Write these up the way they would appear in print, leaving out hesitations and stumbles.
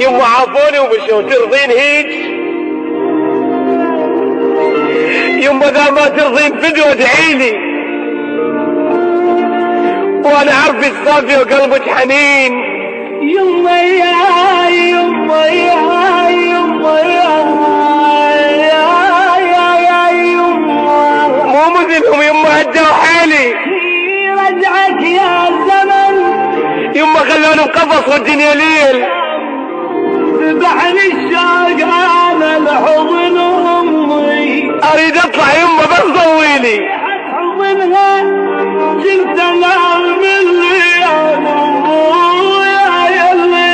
يما عافوني ومشوا، ترضين هيج؟ يما اذا ما ترضين فدوة ادعيلي، وانا عارفك صافية وقلبك حنين. يما يا يما يا يما يا يما، مو مثلهم يما، هدوا حالي. رجعك يا زمن، يما خلوني مقفص والدنيا ليل. ذبحني الشوق انا لحضن امي، اريد اطلع يما بس ضويلي. حضنها جلت انام من ليال ابويا، يلي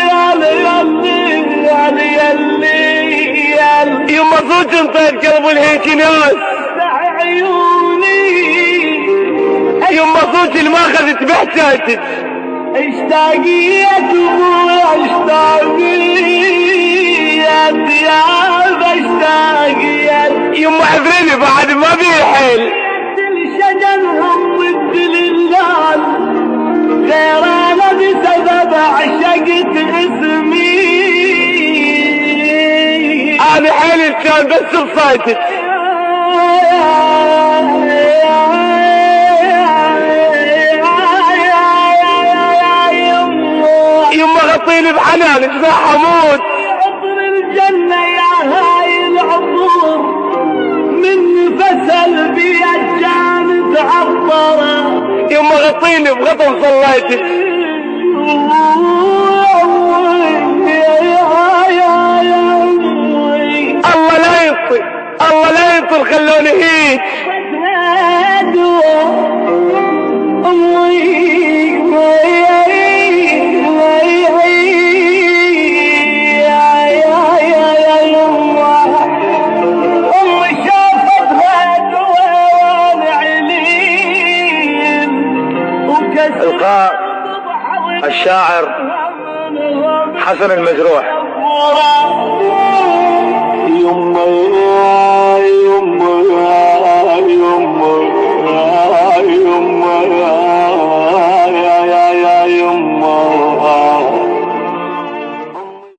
يما صوت انطيت قلب الهيك ناس. عيوني يما صوتي اللي ما اخذت بحجاتك. اشتاقيت ابويا اشتاقيت يا اشتاقيت. يما عذريني بعد ما في حيل. الشجر هم ضد اللال، غير انا بسبب عشقت اسمي. انا حيلي كان بس بصيتك. يما غطيني بحنانك ذا حمود. عطر الجنة يا هاي العطور، من فسل بيا كانت عطرة. يما غطيني بغطم صليتك. الله لا يطي، الله لا يطي، خلوني هيك. إلقاء الشاعر حسن المجروح. يما يما يما